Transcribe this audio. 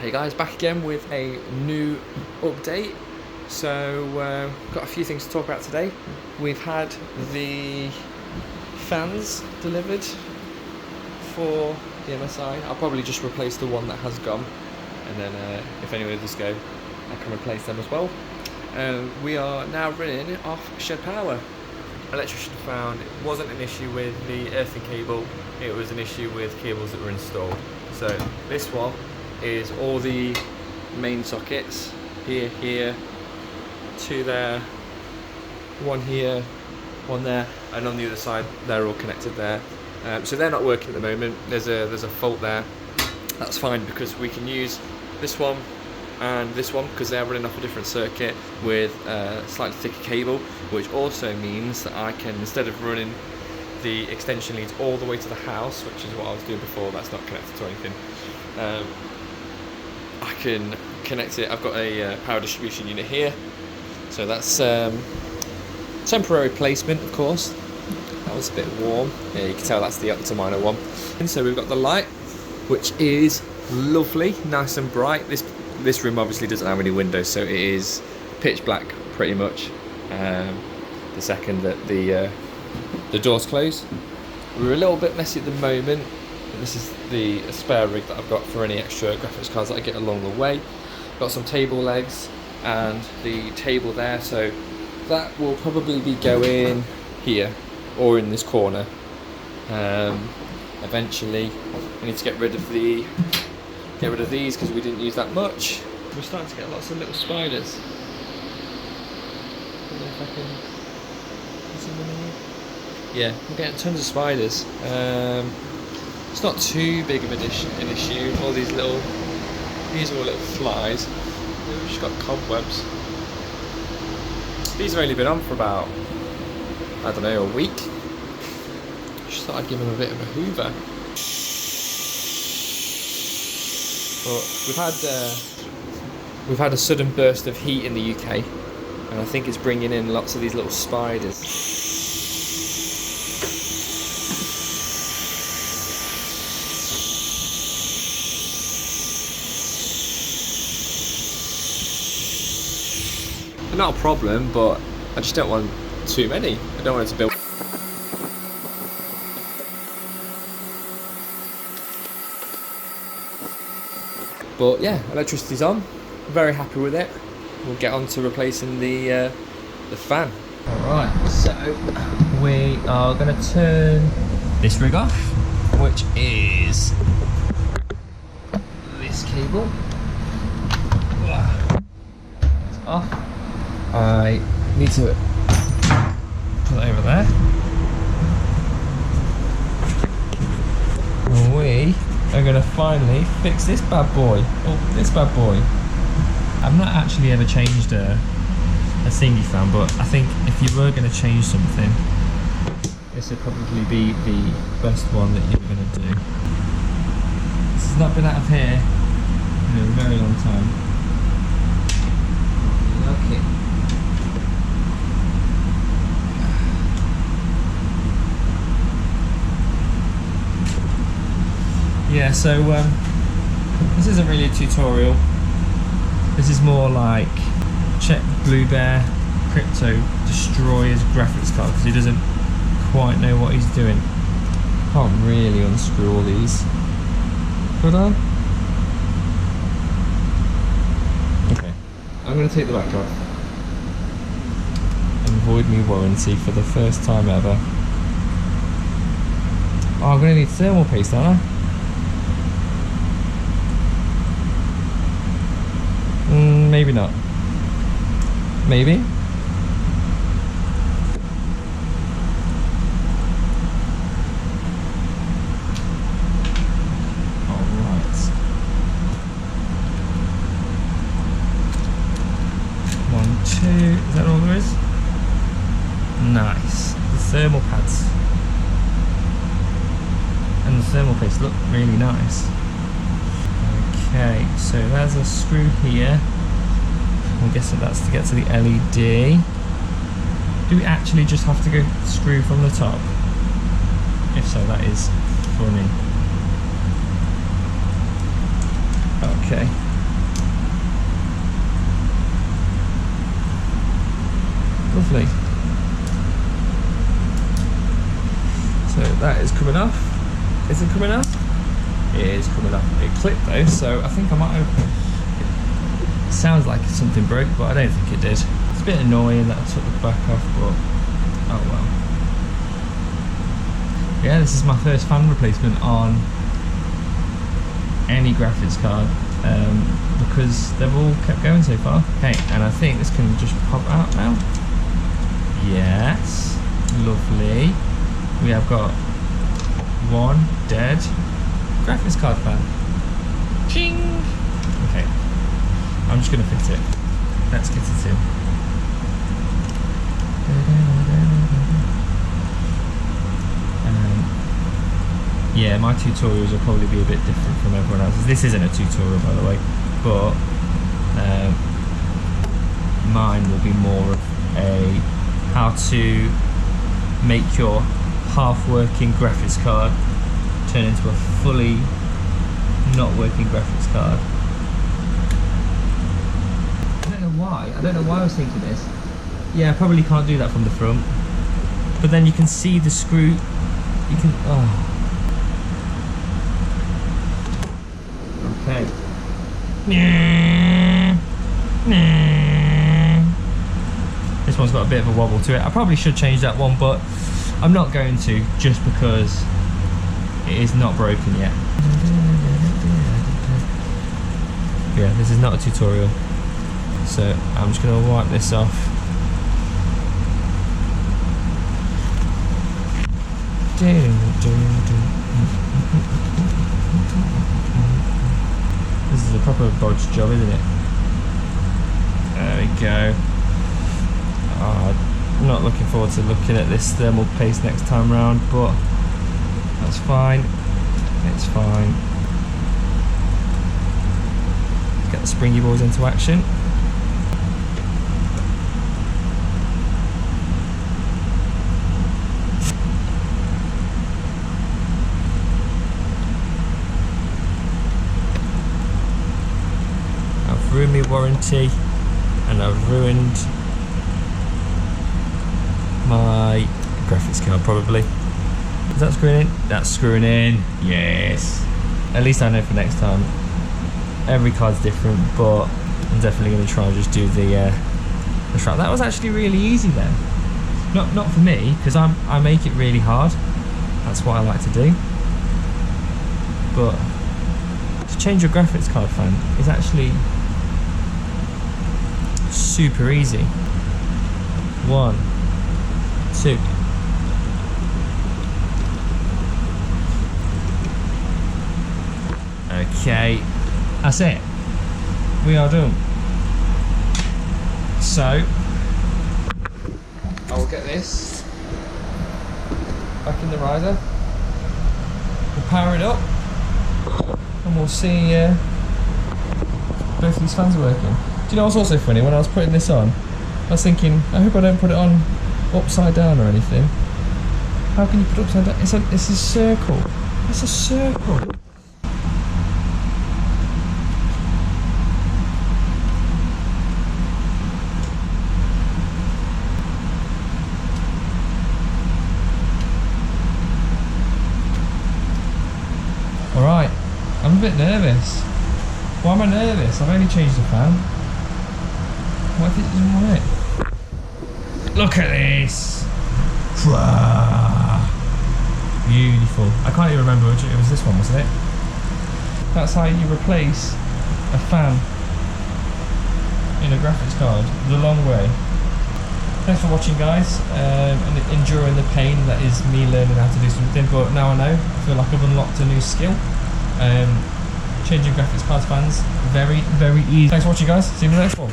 Hey guys, back again with a new update. So got a few things to talk about today. We've had the fans delivered for the MSI. I'll probably just replace the one that has gone, and then if any others go, I can replace them as well. We are now running off shed power. Electrician found it wasn't an issue with the earthing cable, it was an issue with cables that were installed. So this one is all the main sockets, here, two there, one here, one there, and on the other side they're all connected there. So they're not working at the moment. There's a fault there. That's fine because we can use this one and this one because they're running off a different circuit with slightly thicker cable, which also means that I can, instead of running the extension leads all the way to the house, which is what I was doing before, that's not connected to anything, I can connect it. I've got a power distribution unit here, so that's temporary placement, of course. That was a bit warm. Yeah, you can tell that's the Octominer one. And so we've got the light, which is lovely, nice and bright. This room obviously doesn't have any windows, so it is pitch black pretty much the second that the doors close. We're a little bit messy at the moment. This is the spare rig that I've got for any extra graphics cards that I get along the way. Got some table legs and the table there, so that will probably be going here or in this corner. Eventually, I need to get rid of these because we didn't use that much. We're starting to get lots of little spiders. I don't know if I can see them in here. Yeah, we're getting tons of spiders. It's not too big of an issue. All these are all little flies. We've just got cobwebs. These have only been on for about, I don't know, a week. Just thought I'd give them a bit of a hoover. But we've had a sudden burst of heat in the UK, and I think it's bringing in lots of these little spiders. Not a problem, but I just don't want too many. I don't want it to build. But yeah, electricity's on. Very happy with it. We'll get on to replacing the fan. Alright, so we are going to turn this rig off, which is this cable. It's off. I need to put it over there. And we are going to finally fix this bad boy. Oh, this bad boy. I've not actually ever changed a thingy fan, but I think if you were going to change something, this would probably be the best one that you were going to do. This has not been out of here in a very long time. Okay. Yeah, so this isn't really a tutorial. This is more like check Blue Bear Crypto destroy his graphics card because he doesn't quite know what he's doing. Can't really unscrew all these. Could I? Okay, I'm going to take the back off and void me warranty for the first time ever. Oh, I'm going to need thermal paste, aren't I? Maybe not. Maybe? Alright. 1, 2, is that all there is? Nice. The thermal pads and the thermal paste look really nice. Okay, so there's a screw here. I'm guessing that's to get to the LED. Do we actually just have to go screw from the top? If so, that is funny. Okay. Lovely. So that is coming off. Is it coming off? It is coming off. It clipped though, so I think I might have... It sounds like something broke, but I don't think it did. It's a bit annoying that I took the back off, but oh well. Yeah, this is my first fan replacement on any graphics card, because they've all kept going so far. Okay, and I think this can just pop out now. Yes, lovely. We have got one dead graphics card fan. Ching! Okay, I'm just gonna fit it. Let's get it in. Yeah, my tutorials will probably be a bit different from everyone else's. This isn't a tutorial, by the way, but mine will be more of a how to make your half-working graphics card turn into a fully not working graphics card. I don't know why I was thinking this. Yeah, I probably can't do that from the front, but then you can see the screw, you can, oh. Okay. This one's got a bit of a wobble to it. I probably should change that one, but I'm not going to, just because it is not broken yet. Yeah, this is not a tutorial, so I'm just going to wipe this off. This is a proper bodge job, isn't it? There we go. Oh, I'm not looking forward to looking at this thermal paste next time round, but that's fine. It's fine. Let's get the springy boys into action. I've ruined my warranty, and I've ruined my graphics card probably. Is that screwing in? That's screwing in. Yes. At least I know for next time. Every card's different, but I'm definitely going to try and just do the strap. That was actually really easy then. Not for me, because I make it really hard. That's what I like to do. But to change your graphics card fan is actually super easy. 1, 2. Okay, that's it. We are done. So I will get this back in the riser. We'll power it up, and we'll see both of these fans working. Do you know what's also funny? When I was putting this on, I was thinking, I hope I don't put it on upside down or anything. How can you put it upside down? It's a circle. It's a circle. Alright, I'm a bit nervous. Why am I nervous? I've only changed the fan. What if it doesn't want it? Look at this! Beautiful. I can't even remember which it was. This one, wasn't it? That's how you replace a fan in a graphics card the long way. Thanks for watching, guys, and enduring the pain that is me learning how to do something, but now I know. I feel like I've unlocked a new skill. Changing graphics card fans, very, very easy. Thanks for watching, guys. See you in the next one.